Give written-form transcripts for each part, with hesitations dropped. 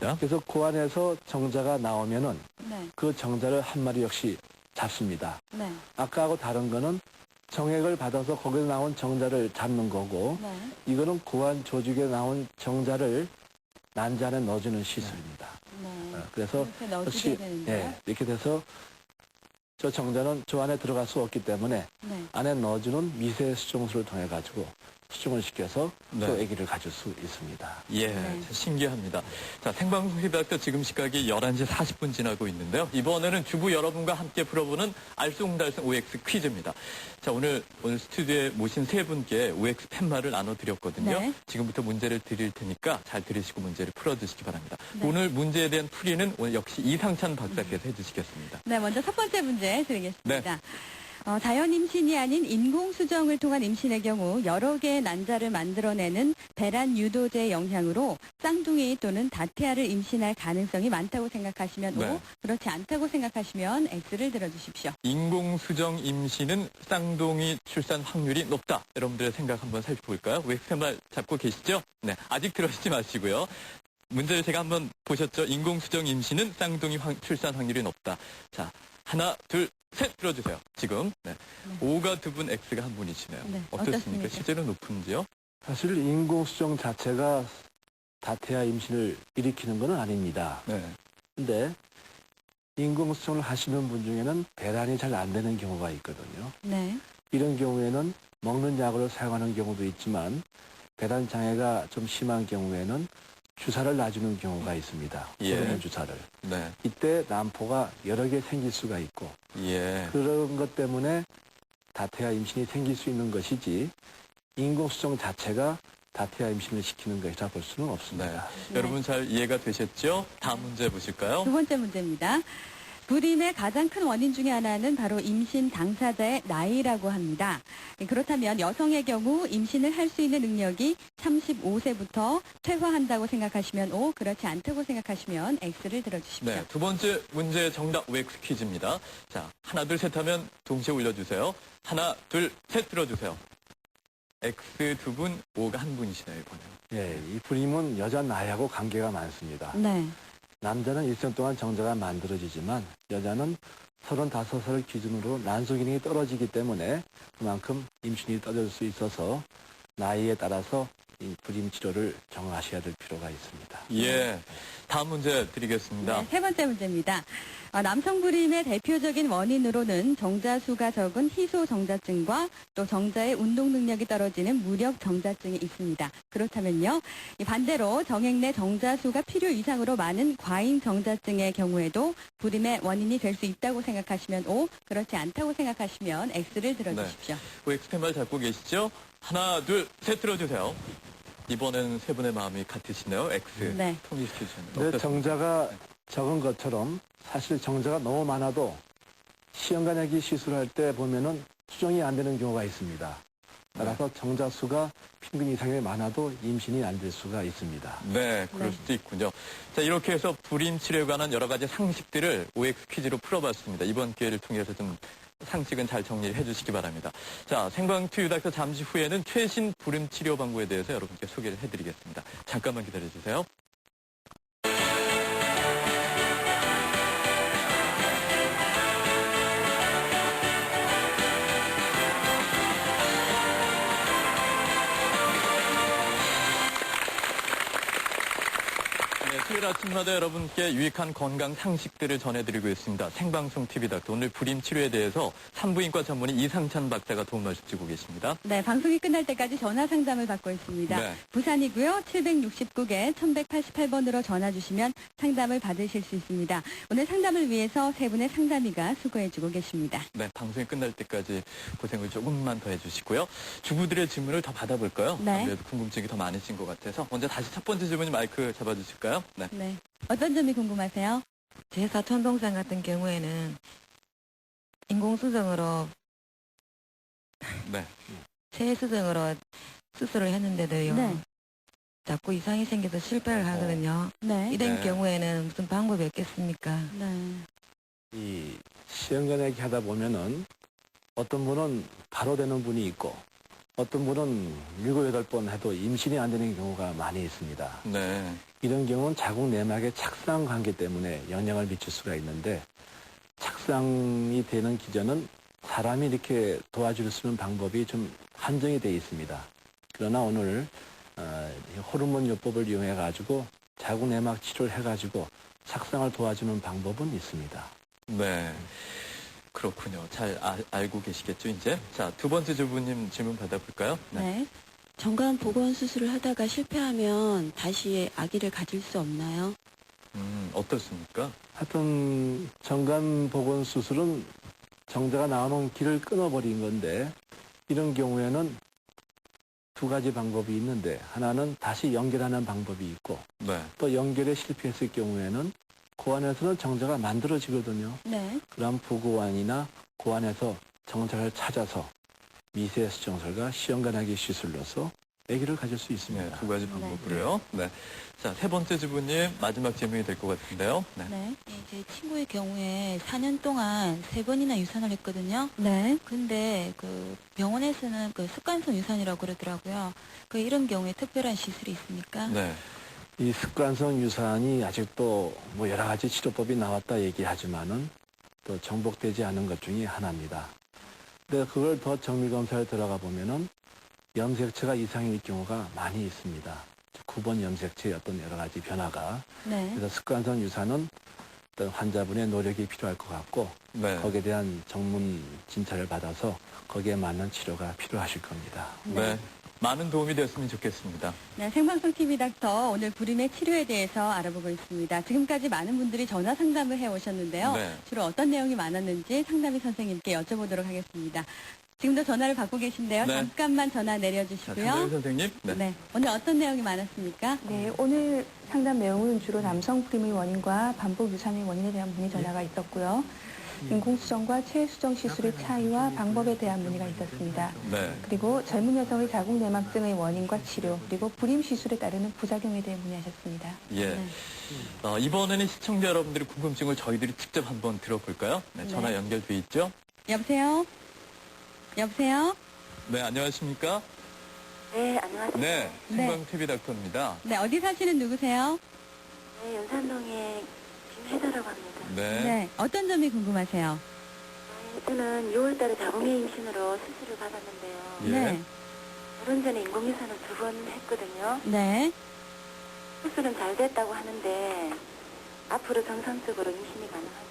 있습니다. 그래서 고안에서 정자가 나오면은 네. 그 정자를 한 마리 역시 잡습니다. 네. 아까하고 다른 거는 정액을 받아서 거기서 나온 정자를 잡는 거고 네. 이거는 고안 조직에 나온 정자를 난자 안에 넣어주는 시술입니다. 네. 그래서 이렇게 넣어주게 역시 되는데요. 이렇게 돼서 저 정자는 저 안에 들어갈 수 없기 때문에 네. 안에 넣어주는 미세 수정술을 통해 가지고 수정을 시켜서 네. 또 아기를 가질 수 있습니다. 예, 네. 신기합니다. 자, 생방송 히브학교 지금 시각이 11시 40분 지나고 있는데요. 이번에는 주부 여러분과 함께 풀어보는 알쏭달쏭 OX 퀴즈입니다. 자, 오늘 스튜디오에 모신 세 분께 OX 팻말을 나눠드렸거든요. 네. 지금부터 문제를 드릴 테니까 잘 들으시고 문제를 풀어주시기 바랍니다. 네. 오늘 문제에 대한 풀이는 오늘 역시 이상찬 박사께서 해주시겠습니다. 네, 먼저 첫 번째 문제 드리겠습니다. 네. 자연 임신이 아닌 인공 수정을 통한 임신의 경우 여러 개의 난자를 만들어내는 배란 유도제의 영향으로 쌍둥이 또는 다태아를 임신할 가능성이 많다고 생각하시면 네. O, 그렇지 않다고 생각하시면 X를 들어주십시오. 인공수정 임신은 쌍둥이 출산 확률이 높다. 여러분들의 생각 한번 살펴볼까요? OX 팻말 잡고 계시죠? 네, 아직 들어오시지 마시고요. 문제를 제가 한번 보셨죠? 인공수정 임신은 쌍둥이 출산 확률이 높다. 자, 하나, 둘, 셋 들어주세요. 지금. 네. O가 두 분, X가 한 분이시네요. 네, 어떻습니까? 어떻습니까? 실제로 높은지요? 사실 인공수정 자체가 다태아 임신을 일으키는 건 아닙니다. 네. 근데 인공수정을 하시는 분 중에는 배란이 잘 안 되는 경우가 있거든요. 네. 이런 경우에는 먹는 약으로 사용하는 경우도 있지만 배란 장애가 좀 심한 경우에는 주사를 놔주는 경우가 있습니다. 예. 호르몬 주사를. 네. 이때 난포가 여러 개 생길 수가 있고 예. 그런 것 때문에 다태아 임신이 생길 수 있는 것이지 인공수정 자체가 다태아 임신을 시키는 것이라 볼 수는 없습니다. 네. 여러분 잘 이해가 되셨죠? 다음 문제 보실까요? 두 번째 문제입니다. 불임의 가장 큰 원인 중에 하나는 바로 임신 당사자의 나이라고 합니다. 그렇다면 여성의 경우 임신을 할 수 있는 능력이 35세부터 퇴화한다고 생각하시면 O, 그렇지 않다고 생각하시면 X를 들어주십시오. 네. 두 번째 문제 정답 OX 퀴즈입니다. 자, 하나, 둘, 셋 하면 동시에 올려주세요. 하나, 둘, 셋 들어주세요. X 두 분, O가 한 분이시네요, 이번에는. 예, 이 불임은 여자 나이하고 관계가 많습니다. 네. 남자는 일정 동안 정자가 만들어지지만 여자는 35살 기준으로 난소 기능이 떨어지기 때문에 그만큼 임신이 떨어질 수 있어서 나이에 따라서 이 불임 치료를 정하셔야 될 필요가 있습니다. 예. 다음 문제 드리겠습니다. 네, 세 번째 문제입니다. 남성 불임의 대표적인 원인으로는 정자수가 적은 희소정자증과 또 정자의 운동 능력이 떨어지는 무력정자증이 있습니다. 그렇다면요, 이 반대로 정액 내 정자수가 필요 이상으로 많은 과잉정자증의 경우에도 불임의 원인이 될 수 있다고 생각하시면 O, 그렇지 않다고 생각하시면 X를 들어주십시오. OX 팻말 잡고 계시죠? 하나, 둘, 셋 들어주세요. 이번에는 세 분의 마음이 같으시네요. X. 네. 통일시켜주시면. 근데 정자가 적은 것처럼 사실 정자가 너무 많아도 시험관여기 시술할 때 보면은 수정이 안 되는 경우가 있습니다. 따라서 정자 수가 평균 이상이 많아도 임신이 안 될 수가 있습니다. 네, 그럴 네. 수도 있군요. 자, 이렇게 해서 불임 치료에 관한 여러 가지 상식들을 OX 퀴즈로 풀어봤습니다. 이번 기회를 통해서 좀 상식은 잘 정리를 해주시기 바랍니다. 자, 생방투유닥터 잠시 후에는 최신 불임 치료 방법에 대해서 여러분께 소개를 해드리겠습니다. 잠깐만 기다려주세요. 네, 수요일 아침마다 여러분께 유익한 건강 상식들을 전해드리고 있습니다. 생방송 TV닥터 오늘 불임 치료에 대해서 산부인과 전문의 이상찬 박사가 도움을 주고 계십니다. 네, 방송이 끝날 때까지 전화 상담을 받고 있습니다. 네. 부산이고요. 769개 1188번으로 전화 주시면 상담을 받으실 수 있습니다. 오늘 상담을 위해서 세 분의 상담의가 수고해주고 계십니다. 네, 방송이 끝날 때까지 고생을 조금만 더 해주시고요. 주부들의 질문을 더 받아볼까요? 네. 아무래도 궁금증이 더 많으신 것 같아서 먼저 다시 첫 번째 질문이 마이크 잡아주실까요? 네. 네. 어떤 점이 궁금하세요? 제 사촌 동생 같은 경우에는 인공수정으로 네. 체수정으로 수술을 했는데도요. 네. 자꾸 이상이 생겨서 실패를 하거든요. 네. 이런 네. 경우에는 무슨 방법이 없겠습니까? 네. 이 시험관여기 하다 보면은 어떤 분은 바로 되는 분이 있고 어떤 분은 7, 8번 해도 임신이 안 되는 경우가 많이 있습니다. 네. 이런 경우는 자궁 내막의 착상 관계 때문에 영향을 미칠 수가 있는데 착상이 되는 기전은 사람이 이렇게 도와줄 수 있는 방법이 좀 한정이 되어 있습니다. 그러나 오늘 호르몬 요법을 이용해 가지고 자궁 내막 치료를 해 가지고 착상을 도와주는 방법은 있습니다. 네. 그렇군요. 잘 알고 계시겠죠, 이제? 자, 두 번째 주부님 질문 받아볼까요? 네. 정관 복원 수술을 하다가 실패하면 다시 아기를 가질 수 없나요? 어떻습니까? 하여튼 정관 복원 수술은 정자가 나오는 길을 끊어버린 건데 이런 경우에는 두 가지 방법이 있는데 하나는 다시 연결하는 방법이 있고 네. 또 연결에 실패했을 경우에는 고안에서는 정자가 만들어지거든요. 네. 그럼 부고안이나 고안에서 정자를 찾아서 미세 수정술과 시험관하기 시술로서 아기를 가질 수 네, 있습니다. 두 가지 방법으로요. 네. 자, 세 번째 주부님, 마지막 질문이 될 것 같은데요. 네. 네. 제 친구의 경우에 4년 동안 3번이나 유산을 했거든요. 네. 근데 그 병원에서는 그 습관성 유산이라고 그러더라고요. 그 이런 경우에 특별한 시술이 있습니까? 네. 이 습관성 유산이 아직도 뭐 여러 가지 치료법이 나왔다 얘기하지만은 또 정복되지 않은 것 중에 하나입니다. 근데 그걸 더 정밀검사에 들어가 보면은 염색체가 이상일 경우가 많이 있습니다. 9번 염색체의 어떤 여러 가지 변화가. 네. 그래서 습관성 유산은 어떤 환자분의 노력이 필요할 것 같고 네. 거기에 대한 전문 진찰을 받아서 거기에 맞는 치료가 필요하실 겁니다. 네. 많은 도움이 되었으면 좋겠습니다. 네, 생방송 TV 닥터 오늘 불임의 치료에 대해서 알아보고 있습니다. 지금까지 많은 분들이 전화 상담을 해오셨는데요. 네. 주로 어떤 내용이 많았는지 상담의 선생님께 여쭤보도록 하겠습니다. 지금도 전화를 받고 계신데요. 네. 잠깐만 전화 자, 내려주시고요. 장도연 선생님. 네. 네, 오늘 어떤 내용이 많았습니까? 네, 오늘 상담 내용은 주로 남성 불임의 원인과 반복 유산의 원인에 대한 문의 전화가 있었고요. 인공수정과 체외수정 시술의 차이와 방법에 대한 문의가 있었습니다. 네. 그리고 젊은 여성의 자궁 내막증의 원인과 치료, 그리고 불임 시술에 따르는 부작용에 대해 문의하셨습니다. 예. 네. 이번에는 시청자 여러분들의 궁금증을 저희들이 직접 한번 들어볼까요? 네, 전화 네. 연결돼 있죠? 여보세요? 여보세요? 네, 안녕하십니까? 네, 안녕하세요. 네, 네. 생방 TV 닥터입니다. 네, 어디 사시는 누구세요? 네, 연산동에 김혜자라고 합니다. 네. 어떤 점이 궁금하세요? 저는 6월 달에 자궁내 임신으로 수술을 받았는데요. 예. 네. 결혼 전에 인공유산을 2번 했거든요. 네. 수술은 잘 됐다고 하는데 앞으로 정상적으로 임신이 가능한지.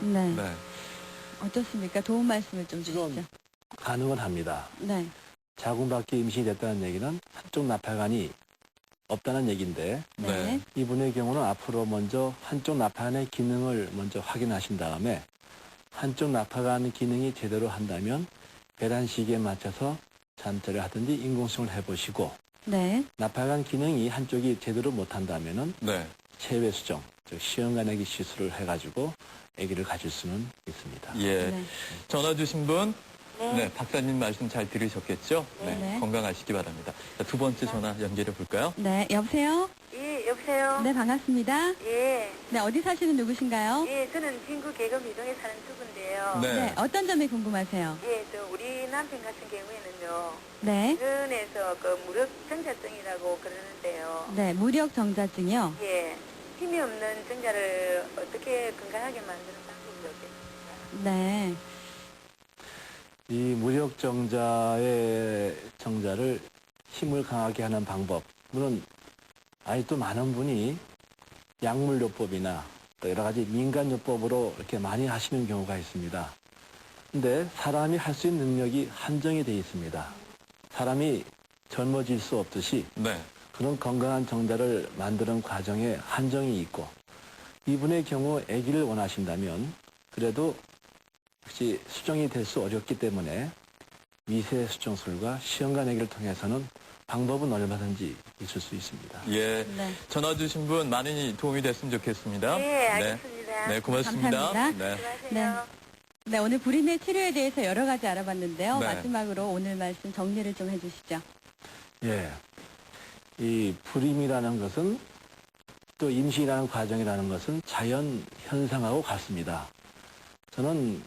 네. 네. 어떻습니까? 도움 말씀을 좀 주시죠. 지금 가능은 합니다. 네. 자궁 밖에 임신이 됐다는 얘기는 한쪽 나파관이 없다는 얘기인데 네. 이분의 경우는 앞으로 먼저 한쪽 나파관의 기능을 먼저 확인하신 다음에 한쪽 나파관 기능이 제대로 한다면 배란 시기에 맞춰서 잔절을 하든지 인공수정을 해보시고 네. 나파관 기능이 한쪽이 제대로 못한다면은 네. 체외 수정, 즉 시험관하기 시술을 해가지고 아기를 가질 수는 있습니다. 예. 네. 전화 주신 분, 네. 네, 박사님 말씀 잘 들으셨겠죠? 네. 건강하시기 바랍니다. 자, 두 번째 전화 연결해 볼까요? 네. 여보세요? 예, 여보세요? 네, 반갑습니다. 예, 네, 어디 사시는 누구신가요? 예, 저는 진구 계급 이동에 사는 주부인데요. 네. 네, 어떤 점이 궁금하세요? 예, 우리 남편 같은 경우에는요, 네. 병원에서 그 무력 정자증이라고 그러는데요. 네, 무력 정자증이요. 예, 힘이 없는 정자를 어떻게 건강하게 만드는 방법이 없겠습니까? 네. 이 무력 정자의 정자를 힘을 강하게 하는 방법, 물론 아직도 많은 분이 약물요법이나 또 여러 가지 민간요법으로 이렇게 많이 하시는 경우가 있습니다. 근데 사람이 할 수 있는 능력이 한정이 되어 있습니다. 사람이 젊어질 수 없듯이 네. 그런 건강한 정자를 만드는 과정에 한정이 있고 이분의 경우 아기를 원하신다면 그래도 혹시 수정이 될 수 어렵기 때문에 미세 수정술과 시험관 아기를 통해서는 방법은 얼마든지 있을 수 있습니다. 예. 네. 전화 주신 분 많이 도움이 됐으면 좋겠습니다. 예, 알겠습니다. 네, 고맙습니다. 감사합니다. 네. 수고하세요. 네, 오늘 불임의 치료에 대해서 여러 가지 알아봤는데요. 네. 마지막으로 오늘 말씀 정리를 좀 해주시죠. 예. 이 불임이라는 것은 또 임신이라는 과정이라는 것은 자연 현상하고 같습니다. 저는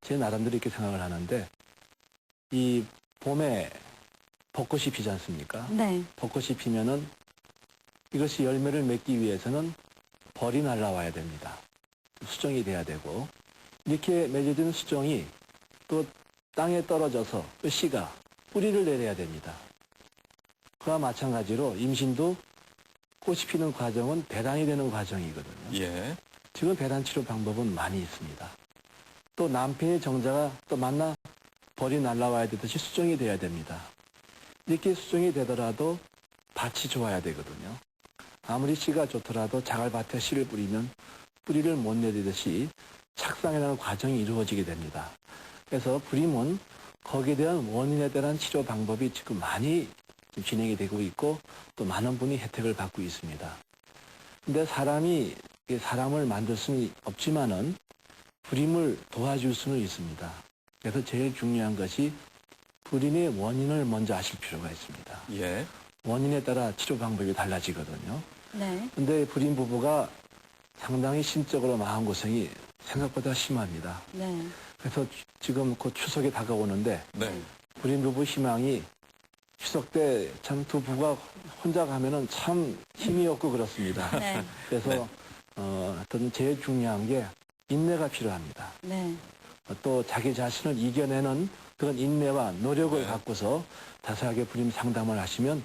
제 나름대로 이렇게 생각을 하는데 이 봄에 벚꽃이 피지 않습니까? 네. 벚꽃이 피면은 이것이 열매를 맺기 위해서는 벌이 날라와야 됩니다. 수정이 돼야 되고 이렇게 맺어진 수정이 또 땅에 떨어져서 그 씨가 뿌리를 내려야 됩니다. 그와 마찬가지로 임신도 꽃이 피는 과정은 배단이 되는 과정이거든요. 예. 지금 배단 치료 방법은 많이 있습니다. 또 남편의 정자가 또 만나 벌이 날라와야 되듯이 수정이 돼야 됩니다. 이렇게 수정이 되더라도 밭이 좋아야 되거든요. 아무리 씨가 좋더라도 자갈밭에 씨를 뿌리면 뿌리를 못 내리듯이 착상이라는 과정이 이루어지게 됩니다. 그래서 불임은 거기에 대한 원인에 대한 치료 방법이 지금 많이 진행이 되고 있고 또 많은 분이 혜택을 받고 있습니다. 근데 사람이 사람을 만들 수는 없지만은 불임을 도와줄 수는 있습니다. 그래서 제일 중요한 것이 불임의 원인을 먼저 아실 필요가 있습니다. 예. 원인에 따라 치료 방법이 달라지거든요. 네. 근데 불임 부부가 상당히 심적으로 마음고생이 생각보다 심합니다. 네. 그래서 지금 곧 추석이 다가오는데 네. 불임 부부 희망이 추석 때 참 두 부부가 혼자 가면은 참 힘이 없고 그렇습니다. 네. 그래서 네. 어떤 제일 중요한 게 인내가 필요합니다. 네. 또 자기 자신을 이겨내는 그런 인내와 노력을 네. 갖고서 자세하게 불임 상담을 하시면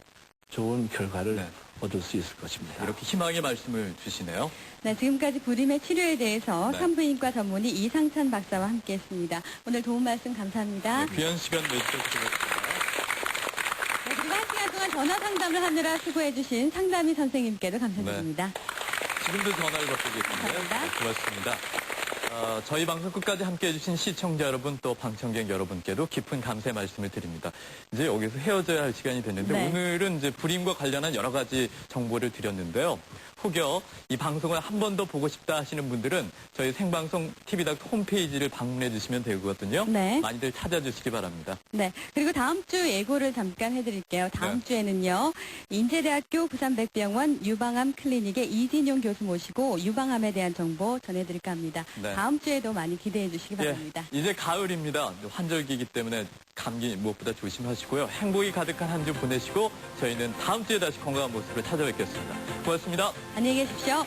좋은 결과를 네. 얻을 수 있을 것입니다. 이렇게 희망의 말씀을 주시네요. 네, 지금까지 불임의 치료에 대해서 네. 산부인과 전문의 이상찬 박사와 함께했습니다. 오늘 도움 말씀 감사합니다. 네, 귀한 시간 내주셔서 고맙습니다. 네, 그리고 한 시간 동안 전화 상담을 하느라 수고해주신 상담의 선생님께도 감사드립니다. 지금도 전화를 받고 계신데요. 감사합니다. 네, 고맙습니다. 저희 방송 끝까지 함께해 주신 시청자 여러분 또 방청객 여러분께도 깊은 감사의 말씀을 드립니다. 이제 여기서 헤어져야 할 시간이 됐는데 네. 오늘은 이제 불임과 관련한 여러 가지 정보를 드렸는데요. 혹여 이 방송을 한 번 더 보고 싶다 하시는 분들은 저희 생방송 TV닥 홈페이지를 방문해 주시면 되거든요. 네. 많이들 찾아주시기 바랍니다. 네. 그리고 다음 주 예고를 잠깐 해드릴게요. 다음 네. 주에는요, 인제대학교 부산백병원 유방암 클리닉의 이진용 교수 모시고 유방암에 대한 정보 전해드릴까 합니다. 네. 다음 주에도 많이 기대해 주시기 바랍니다. 예, 이제 가을입니다. 환절기이기 때문에 감기 무엇보다 조심하시고요. 행복이 가득한 한 주 보내시고 저희는 다음 주에 다시 건강한 모습으로 찾아뵙겠습니다. 고맙습니다. 안녕히 계십시오.